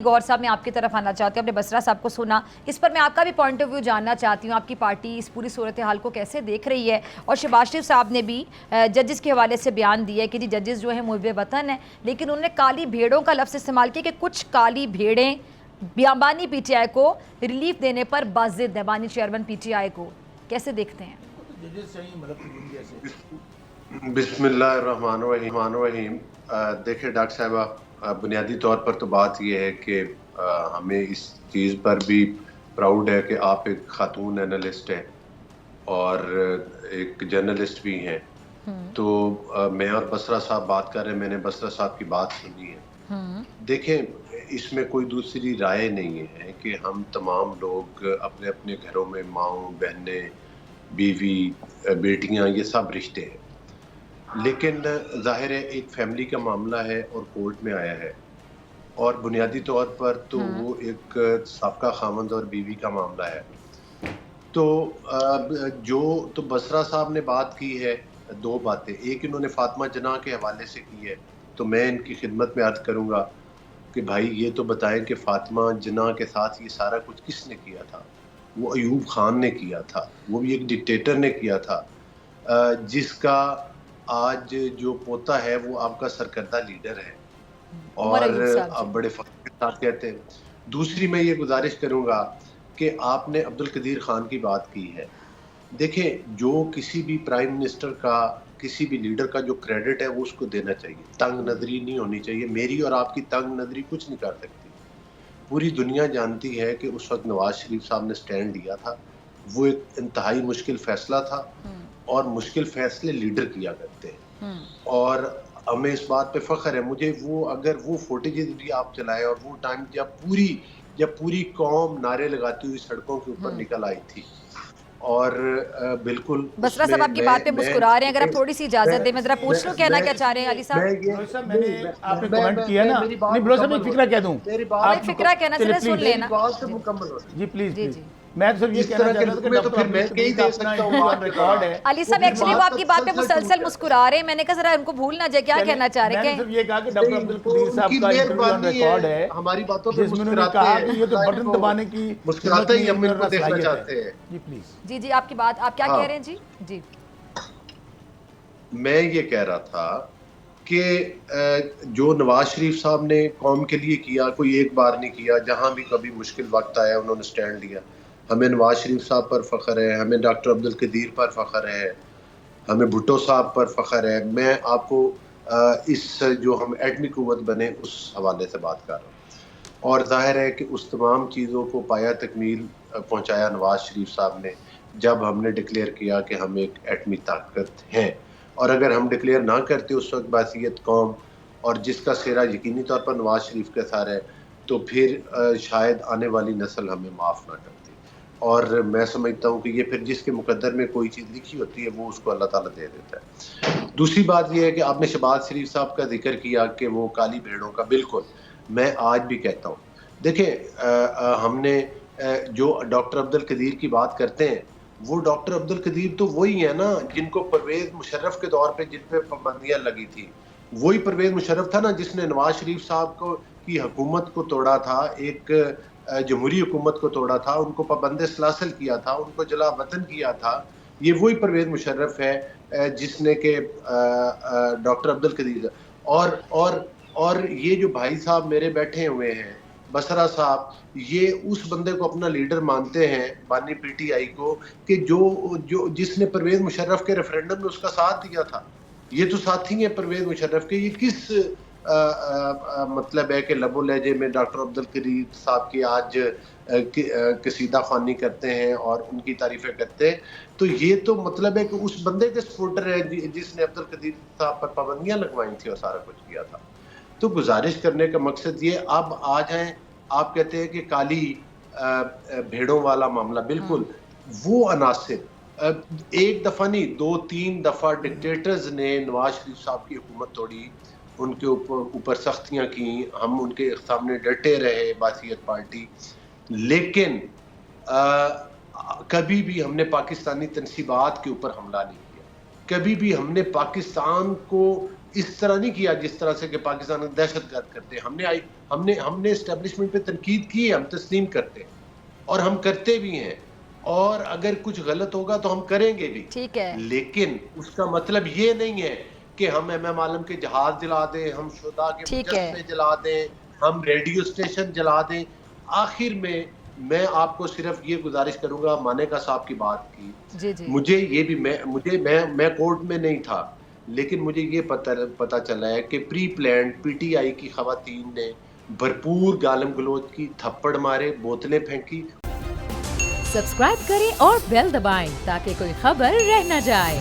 गौर साहब, मैं आपकी तरफ आना चाहती हूँ। आपने बसरा साहब को सुना, इस पर मैं आपका भी पॉइंट ऑफ व्यू जानना चाहती हूँ। आपकी पार्टी इस पूरी सूरत हाल को कैसे देख रही है? और शहबाज शरीफ साहब ने भी जजेस के हवाले से बयान दिया है कि जी जजेस जो हैं मुहब्बे वतन हैं, लेकिन उन्होंने काली भेड़ों का लफ्ज़ इस्तेमाल किया कि कुछ काली भेड़ें बानी पीटीआई को रिलीफ देने पर बाज़िद है, बानी चेयरमैन पीटीआई को कैसे देखते हैं? बिस्मिल्लाहिर्रहमानिर्रहीम। देखिए डॉक्टर साहबा, बुनियादी तौर पर तो बात यह है कि हमें इस चीज़ पर भी प्राउड है कि आप एक खातून एनालिस्ट हैं और एक जर्नलिस्ट भी हैं। तो मैं और बसरा साहब बात कर रहे हैं, मैंने बसरा साहब की बात सुनी है। देखें, इसमें कोई दूसरी राय नहीं है कि हम तमाम लोग अपने अपने घरों में माँ बहनें, बीवी, बेटियां, ये सब रिश्ते हैं, लेकिन जाहिर है एक फैमिली का मामला है और कोर्ट में आया है और बुनियादी तौर पर तो वो एक साबका खामंद और बीवी का मामला है। तो जो तो बसरा साहब ने बात की है, दो बातें, एक इन्होंने फातिमा जना के हवाले से की है, तो मैं इनकी खिदमत में अर्ज करूंगा कि भाई ये तो बताएं कि फातिमा जना के साथ ये सारा कुछ किसने किया था? वो अयूब खान ने किया था, वो भी एक डिक्टेटर ने किया था, जिसका आज जो पोता है वो आपका सरकर्दा लीडर है और आप बड़े फख्र के साथ कहते हैं। दूसरी मैं ये गुजारिश करूंगा कि आपने अब्दुल कदीर खान की बात की है। देखें, जो किसी भी प्राइम मिनिस्टर का, किसी भी लीडर का जो क्रेडिट है वो उसको देना चाहिए, तंग नजरी नहीं होनी चाहिए। मेरी और आपकी तंग नजरी कुछ नहीं कर सकती। पूरी दुनिया जानती है कि उस वक्त नवाज शरीफ साहब ने स्टैंड लिया था, वो एक इंतहाई मुश्किल फैसला था और मुश्किल फैसले लीडर किया करते हैं और हमें इस बात पे फख्र है। मुझे वो, अगर वो फुटेजेस भी आप चलाए और वो टाइम जब पूरी कौम नारे लगाती हुई सड़कों के ऊपर निकल आई थी और बिल्कुल बसरा साहब आपकी बात पे मुस्कुरा रहे हैं, अगर आप थोड़ी सी इजाजत दें मैं जरा पूछ लूं कहना क्या चाह रहे हैं अली साहब? मैंने आपने कमेंट किया ना, नहीं ब्रो साहब, एक फिक्रा कह दूं, आप फिक्रा कहना सिर्फ सुन लेना जी प्लीज प्लीज। मैं तो सिर्फ ये कहना चाहता हूं कि डॉक्टर रिकॉर्ड है। अली साहब एक्चुअली वो आपकी बात पे मुसलसल मुस्कुरा रहे हैं, मैंने कहा जरा उनको भूल ना जाए क्या कहना चाह रहे हैं। मैंने सिर्फ ये कहा कि डॉक्टर अब्दुल कदीर साहब का इंटरव्यू ऑन रिकॉर्ड है, हमारी बातों पे जिसमें उन्होंने कहा कि ये तो बटन दबाने की मुस्कुराते ही हम इनको देखना चाहते हैं। जी प्लीज। जी जी, आपकी बात, आप क्या कह रहे हैं? जी जी, मैं ये कह रहा था कि जो नवाज शरीफ साहब ने कौम के लिए किया, कोई एक बार नहीं किया। जहां भी कभी मुश्किल वक्त आया उन्होंने स्टैंड लिया। हमें नवाज शरीफ साहब पर फ़ख्र है, हमें डॉक्टर अब्दुल कदीर पर फ़ख्र है, हमें भुट्टो साहब पर फ़ख्र है। मैं आपको इस जो हम एटमी कुव्वत बने उस हवाले से बात कर रहा हूँ और जाहिर है कि उस तमाम चीज़ों को पाया तकमील पहुँचाया नवाज शरीफ साहब ने जब हमने डिक्लेयर किया कि हम एक एटमी ताकत हैं। और अगर हम डिक्लेयर ना करते उस वक्त बासियत कौम और जिसका सेरा यकीनी तौर पर नवाज शरीफ के साथ है, तो फिर शायद आने वाली नस्ल हमें माफ़ ना करती। और मैं समझता हूँ कि ये फिर जिसके मुकद्दर में कोई चीज़ लिखी होती है वो उसको अल्लाह ताला दे देता है। दूसरी बात ये है कि आपने शहबाज शरीफ साहब का जिक्र किया कि वो काली भेड़ों का, बिल्कुल मैं आज भी कहता हूँ। देखें, हमने जो डॉक्टर अब्दुल कदीर की बात करते हैं, वो डॉक्टर अब्दुल कदीर तो वही है ना जिनको परवेज मुशर्रफ के दौर पे जिन पे पाबंदियां लगी थी। वही परवेज मुशर्रफ था ना जिसने नवाज शरीफ साहब को की हुकूमत को तोड़ा था, एक जमहूरी हुकूमत को तोड़ा था, उनको पाबंद सलासल किया था, उनको जला वतन किया था। ये वही परवेज मुशर्रफ है जिसने के डॉक्टर अब्दुल कदीर और ये जो भाई साहब मेरे बैठे हुए हैं, बसरा साहब, ये उस बंदे को अपना लीडर मानते हैं, बानी पीटीआई को, कि जो जिसने परवेज मुशर्रफ के रेफरेंडम में उसका साथ दिया था। ये तो साथी हैं परवेज मुशर्रफ के। ये किस मतलब है कि लबो लहजे में डॉक्टर अब्दुल कदीर साहब की आज कसीदा खानी करते हैं और उनकी तारीफें करते हैं, तो ये तो मतलब है कि उस बंदे के सपोर्टर है जिसने अब्दुल कदीर साहब पर पाबंदियां लगवाई थी और सारा कुछ किया था। तो गुजारिश करने का मकसद ये, अब आ जाएं, आप कहते हैं कि काली भेड़ों वाला मामला, बिल्कुल वो अनासिर एक दफा नहीं 2-3 दफा डिक्टेटर्स ने नवाज शरीफ साहब की हुकूमत तोड़ी, उनके ऊपर सख्तियां की, हम उनके सामने डटे रहे बासियत पार्टी, लेकिन कभी भी हमने पाकिस्तानी तनसीबात के ऊपर हमला नहीं किया, कभी भी हमने पाकिस्तान को اس طرح نہیں کیا جس طرح سے کہ پاکستان کو دہشت گرد کرتے ہیں. ہم نے اسٹیبلشمنٹ پہ تنقید کی ہے, ہم تسلیم کرتے ہیں اور ہم کرتے بھی ہیں, اور اگر کچھ غلط ہوگا تو ہم کریں گے بھی. ٹھیک ہے, لیکن اس کا مطلب یہ نہیں ہے کہ ہم ایم عالم کے جہاز جلا دیں, ہم شہداء کے مجسمے جلا دیں, ہم ریڈیو اسٹیشن جلا دیں. آخر میں آپ کو صرف یہ گزارش کروں گا, مانیکا صاحب کی بات کی, مجھے یہ بھی میں کورٹ میں نہیں تھا, لیکن مجھے یہ پتہ چلا ہے کہ پری پلانڈ پی ٹی آئی کی خواتین نے بھرپور گالم گلوچ کی, تھپڑ مارے, بوتلیں پھینکی. سبسکرائب کریں اور بیل دبائیں تاکہ کوئی خبر رہ نہ جائے.